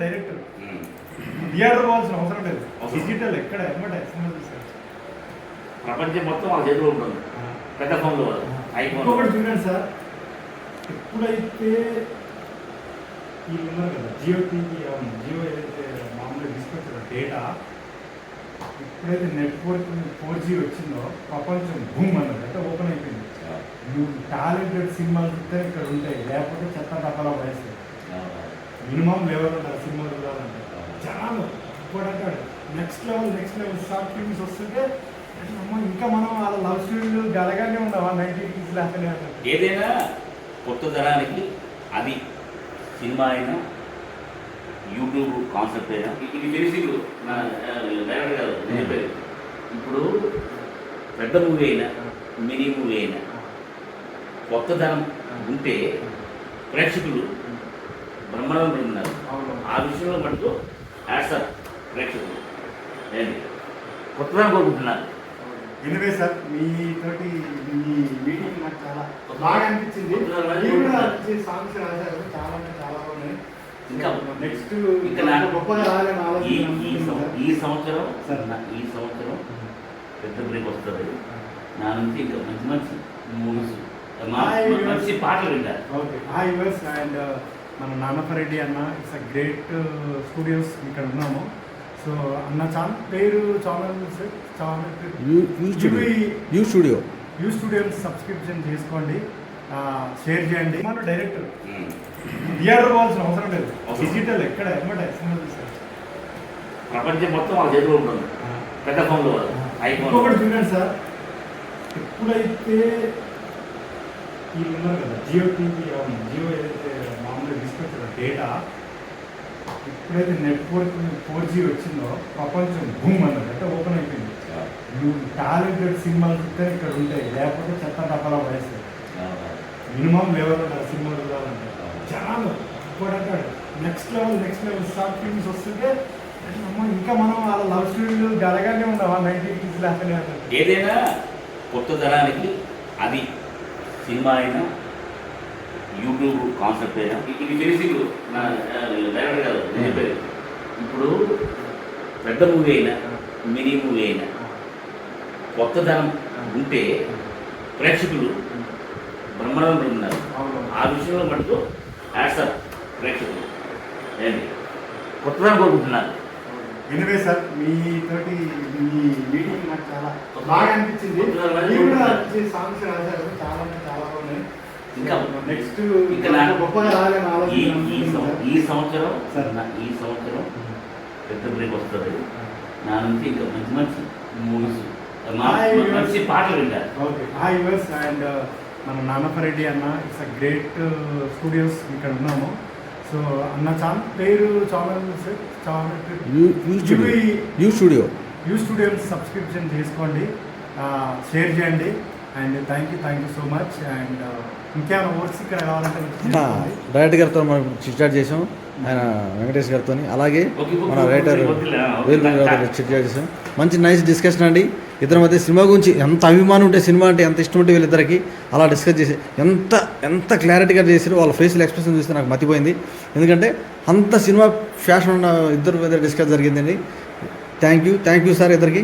Director theatre పోవాల్సిన అవసరం లేదు. డిజిటల్ ఎక్కడ ఎమ్మటే సినిమా చూస్తారు. ప్రపంచం మొత్తం వాళ్ళ చేతిలో ఉంటుంది. పెద్ద ఫోన్లో ఇంకొకటి చూడండి సార్, ఎప్పుడైతే వీళ్ళు ఉన్నారు కదా జియో టీవీ జియో ఏదైతే మామూలుగా తీసుకొచ్చారో డేటా, ఎప్పుడైతే నెట్వర్క్ 4G వచ్చిందో ప్రపంచం భూమ్ అన్నది అంటే ఓపెన్ అయిపోయింది. నువ్వు టాలెంటెడ్ సినిమాలు చూస్తే ఇక్కడ ఉంటాయి, లేకపోతే చెత్త డబ్బాల వయసు మినిమం లెవెల్ ఉంటుంది సినిమాలు చూడాలంటే. జనాలు ఇప్పుడంటే నెక్స్ట్ లెవెల్ షార్ట్ ఫిల్మ్స్ వస్తుంటే అమ్మ ఇంకా మనం వాళ్ళ లవ్ స్టోరీలు గలగానే ఉండవా 90s లాగానే. ఏదైనా కొత్త తరానికి అది సినిమా అయినా యూట్యూబ్ కాన్సెప్ట్ అయినా ఇది తెలిసి డైరెక్టర్ కాదు చెప్పేది. ఇప్పుడు పెద్ద మూవీ అయినా మినీ మూవీ అయినా కొత్త ధనం ఉంటే ప్రేక్షకులు బ్రహ్మాండం ఉన్నారు. ఆ విషయంలో మటుకు యాడ్సప్ ప్రేక్షకులు ఏంటి కొత్త ధనం కోరుకుంటున్నారు. ఎనివే సార్, మీతోటి ఈ మీటింగ్ నాకు చాలా బాగా అనిపించింది. సాంగ్స్ రాశారు, చాలా చాలా బాగున్నాయి. ఇంకా నెక్స్ట్ ఇంకా గొప్పగా రావాలని ఈ సంవత్సరం పెద్ద బ్రేక్ వస్తుంది నా నుంచి. ఇంకా మంచి మంచి మూవీస్ మంచి పాటలు వింటారు. ఓకే, హాయ్ యూవర్స్ అండ్ మన నాన్నపరెడ్డి అన్న, ఇట్స్ అ గ్రేట్ స్టూడియోస్ ఇక్కడ ఉన్నాము. సో అన్న ఛానల్ పేరు యూ స్టూడియో సబ్స్క్రిప్షన్ చేసుకోండి, షేర్ చేయండి. మన డైరెక్టర్ థియేటర్ పోవాల్సిన అవసరం లేదు. డిజిటల్ ఎక్కడ ఎమ్మటే సినిమా చూస్తారు. ప్రపంచం మొత్తం వాళ్ళ చేతిలో ఉంటుంది. పెద్ద ఫోన్లో ఇంకొకటి చూడండి సార్, ఎప్పుడైతే వీళ్ళు ఉన్నారు కదా జియో టీవీ జియో ఏదైతే మామూలుగా తీసుకొచ్చారో డేటా, ఎప్పుడైతే నెట్వర్క్ 4G వచ్చిందో ప్రపంచం భూమ్ అన్నది అంటే ఓపెన్ అయిపోయింది. నువ్వు టాలెంటెడ్ సినిమాలు చూస్తే ఇక్కడ ఉంటాయి, లేకపోతే చెత్త డబ్బాల వయసు మినిమం లెవెల్ ఉంటుంది సినిమాలు చూడాలంటే. జనాలు ఇప్పుడంటే నెక్స్ట్ లెవెల్ షార్ట్ ఫిల్మ్స్ వస్తుంటే అమ్మ ఇంకా మనం వాళ్ళ లవ్ స్టోరీలు గలగానే ఉండవా 90s లాగానే. ఏదైనా కొత్త తరానికి అది సినిమా అయినా యూట్యూబ్ కాన్సెప్ట్ అయినా ఇది తెలిసి డైరెక్టర్ కాదు చెప్పేది. ఇప్పుడు పెద్ద మూవీ అయినా మినీ మూవీ అయినా కొత్త ధనం ఉంటే ప్రేక్షకులు బ్రహ్మాండం ఉన్నారు. ఆ విషయంలో మటుకు యాడ్సప్ ప్రేక్షకులు ఏంటి కొత్త ధనం కోరుకుంటున్నారు. ఎనివే సార్, మీతోటి ఈ మీటింగ్ నాకు చాలా బాగా అనిపించింది. సాంగ్స్ రాశారు, చాలా చాలా బాగున్నాయి. ఇంకా నెక్స్ట్ ఇంకా గొప్పగా రావాలని ఈ సంవత్సరం పెద్ద బ్రేక్ వస్తుంది నా నుంచి. ఇంకా మంచి మంచి మూవీస్ మంచి పాటలు వింటారు. ఓకే, హాయ్ యూవర్స్ అండ్ మన నాన్నపరెడ్డి అన్న, ఇట్స్ అ గ్రేట్ స్టూడియోస్ ఇక్కడ ఉన్నాము. సో అన్న ఛానల్ పేరు యూ స్టూడియో సబ్స్క్రిప్షన్ చేసుకోండి, షేర్ చేయండి and thank you so much. And ఇంకేమైనా ఓట్స్ ఇక్కడ కావాలంటే డైరెక్టర్ గారితో మనం చిట్చాట్ చేసాం, ఆయన వెంకటేష్ గారితో, అలాగే మన రైటర్ వేలుమణి గారితో చిట్చాట్ చేసాం. మంచి నైస్ డిస్కషన్ అండి. ఇద్దరి మధ్య సినిమా గురించి ఎంత అభిమానం ఉంటే, సినిమా అంటే ఎంత ఇష్టం ఉంటే వీళ్ళిద్దరికి అలా డిస్కస్ చేసి ఎంత క్లారిటీగా చేసారు. వాళ్ళ ఫేషియల్ ఎక్స్ప్రెషన్ చూస్తే నాకు మతిపోయింది. ఎందుకంటే అంత సినిమా ఫ్యాషన్ ఉన్న ఇద్దరు మీద డిస్కస్ జరిగిందండి. థ్యాంక్ యూ సార్ ఇద్దరికి,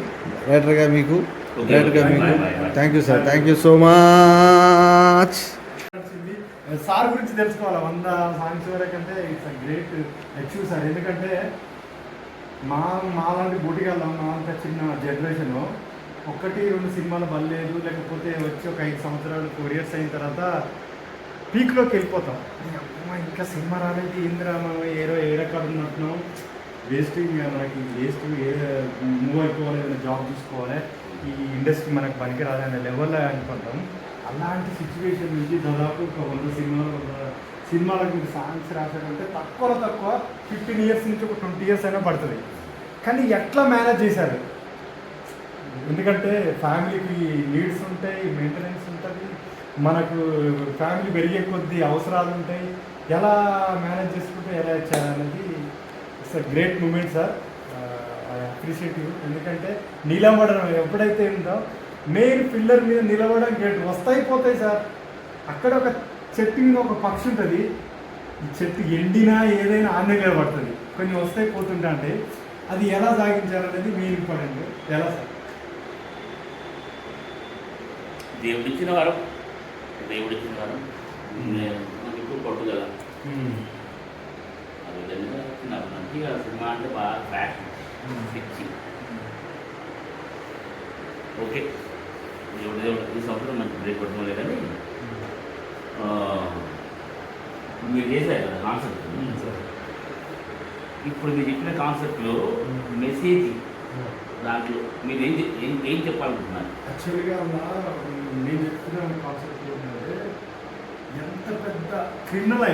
రైటర్ గారు మీకు thank you so much. Sir గురించి తెలుసుకోవాలి. 100 సాంగ్స్ వరకు అంటే it's a great achieve sir. ఎందుకంటే మాలాంటి బూటికి వెళ్దాం, మా అంత చిన్న జనరేషన్ 1-2 సినిమాలు బలేదు, లేకపోతే వచ్చి ఒక 5 సంవత్సరాలు 4 years అయిన తర్వాత పీక్లోకి వెళ్ళిపోతాం. అమ్మ ఇంకా సినిమా రాలేదు, ఏందిరా మనం ఏడకాడు ఉన్నట్టున్నాం, వేస్ట్ మనకి మూవ్ అయిపోవాలి, ఏదైనా జాబ్ చూసుకోవాలి, ఈ ఇండస్ట్రీ మనకు పనికి రాదనే లెవెల్లో అనుకుంటాం. అలాంటి సిచ్యువేషన్ నుంచి దాదాపు ఒక 100 సినిమాలకు మీరు సాంగ్స్ రాశారంటే తక్కువ 15 years నుంచి ఒక 20 years అయినా పడుతుంది. కానీ ఎట్లా మేనేజ్ చేశారు? ఎందుకంటే ఫ్యామిలీకి నీడ్స్ ఉంటాయి, మెయింటెనెన్స్ ఉంటుంది, మనకు ఫ్యామిలీ పెరిగే కొద్దీ అవసరాలు ఉంటాయి. ఎలా మేనేజ్ చేసుకుంటే ఎలా ఇచ్చారనేది it's a great moment sir. I appreciate you. ఎందుకంటే నిలబడడం ఎప్పుడైతే ఉందో మెయిన్ పిల్లర్ మీద నిలబడడం గ్రేట్. వస్తాయిపోతాయి సార్. అక్కడ ఒక చెట్టు మీద ఒక పక్షి ఉంటుంది, ఈ చెట్టు ఎండినా ఏదైనా ఆన్నే నిలబడుతుంది. కొన్ని వస్తాయి పోతుంటా అంటే అది ఎలా సాగించాలనేది మెయిన్ ఇంపార్టెంట్. ఎలా సార్? దేవుడిచ్చిన వరం మనకి ఇప్పుడు పట్టుదల ఆ విధంగా మంచిగా సినిమా అంటే బాగా ఫ్యాషన్ పిచ్చి. ఓకే దేవుడు ఈ సంవత్సరం మంచి బ్రేక్ పట్టుకోలేదు కానీ మీరు చేశారు కదా కాన్సెప్ట్. ఇప్పుడు మీరు చెప్పిన కాన్సెప్ట్లో మెసేజ్ దాంట్లో మీరు ఏం చెప్పాలనుకుంటున్నారు? యాక్చువల్గా నేను చెప్తున్న కాన్సెప్ట్ ఏంటంటే ఎంత పెద్ద క్రిమినల్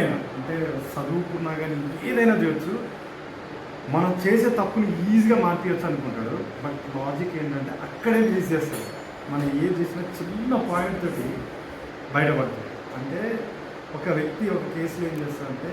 అయినా అంటే చదువుకున్నా కానీ ఏదైనా చేయొచ్చు, మనం చేసే తప్పుని ఈజీగా మార్చేయచ్చు అనుకుంటాడు. బట్ లాజిక్ ఏంటంటే అక్కడే ఫేస్ చేస్తాడు. మనం ఏది చేసినా చిన్న పాయింట్ తోటి బయటపడుతుంది. అంటే ఒక వ్యక్తి ఒక కేసులో ఏం చేస్తాడంటే